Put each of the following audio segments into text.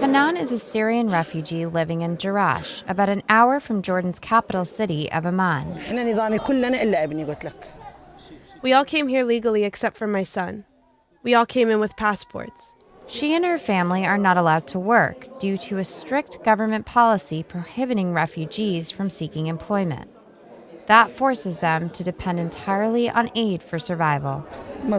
Hanan is a Syrian refugee living in Jerash, about an hour from Jordan's capital city of Amman. We all came here legally except for my son. We all came in with passports. She and her family are not allowed to work due to a strict government policy prohibiting refugees from seeking employment. That forces them to depend entirely on aid for survival. My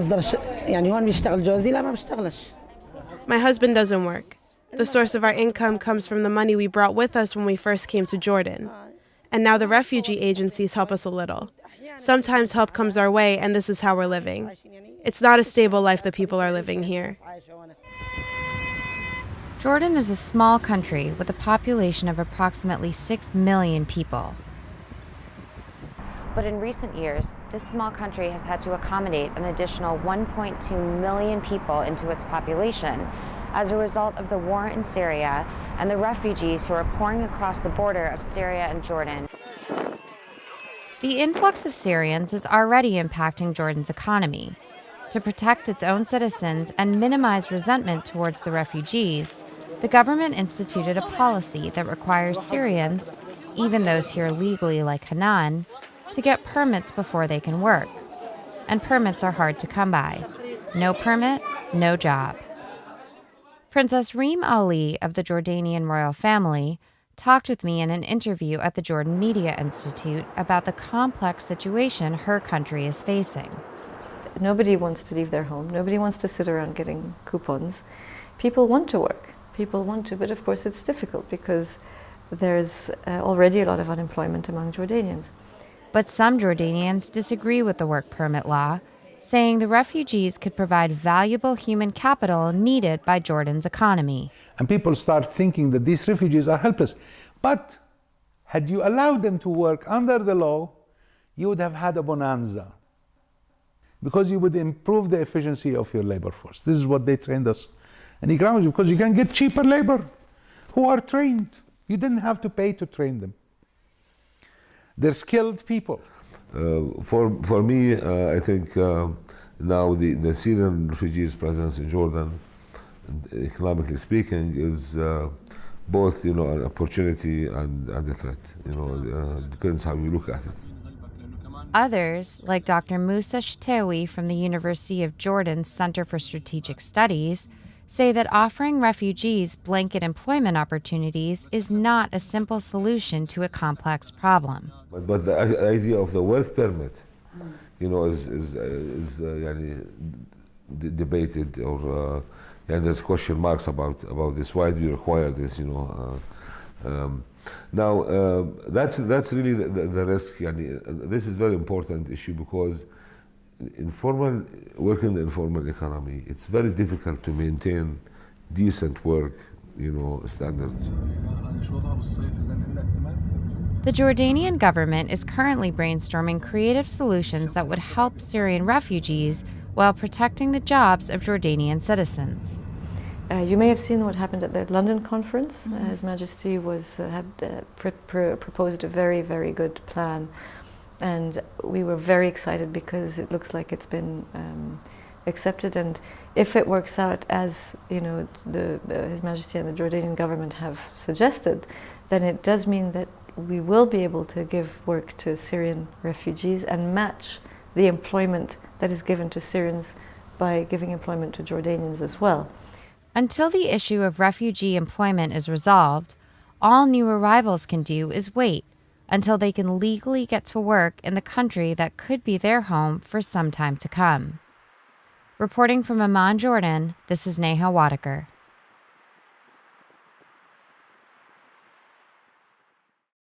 husband doesn't work. The source of our income comes from the money we brought with us when we first came to Jordan. And now the refugee agencies help us a little. Sometimes help comes our way, and this is how we're living. It's not a stable life that people are living here. Jordan is a small country with a population of approximately 6 million people. But in recent years, this small country has had to accommodate an additional 1.2 million people into its population as a result of the war in Syria and the refugees who are pouring across the border of Syria and Jordan. The influx of Syrians is already impacting Jordan's economy. To protect its own citizens and minimize resentment towards the refugees, the government instituted a policy that requires Syrians, even those here legally like Hanan, to get permits before they can work. And permits are hard to come by. No permit, no job. Princess Reem Ali of the Jordanian royal family talked with me in an interview at the Jordan Media Institute about the complex situation her country is facing. Nobody wants to leave their home. Nobody wants to sit around getting coupons. People want to work. People want to, but of course it's difficult because there's already a lot of unemployment among Jordanians. But some Jordanians disagree with the work permit law, saying the refugees could provide valuable human capital needed by Jordan's economy. And people start thinking that these refugees are helpless. But had you allowed them to work under the law, you would have had a bonanza, because you would improve the efficiency of your labor force. This is what they trained us in economics, because you can get cheaper labor who are trained. You didn't have to pay to train them. They're skilled people. For me, I think now the Syrian refugees' presence in Jordan, economically speaking, is both an opportunity and a threat. Depends how you look at it. Others, like Dr. Musa Shtawi from the University of Jordan's Center for Strategic Studies, say that offering refugees blanket employment opportunities is not a simple solution to a complex problem. But the idea of the work permit, is debated, or and there's question marks about this. Why do you require this? Now that's really the risk. This is a very important issue, because working in the informal economy, it's very difficult to maintain decent work, standards. The Jordanian government is currently brainstorming creative solutions that would help Syrian refugees while protecting the jobs of Jordanian citizens. You may have seen what happened at the London conference. His Majesty had proposed a very, very good plan. And we were very excited because it looks like it's been accepted. And if it works out as His Majesty and the Jordanian government have suggested, then it does mean that we will be able to give work to Syrian refugees and match the employment that is given to Syrians by giving employment to Jordanians as well. Until the issue of refugee employment is resolved, all new arrivals can do is wait until they can legally get to work in the country that could be their home for some time to come. Reporting from Amman, Jordan, this is Neha Wadaker.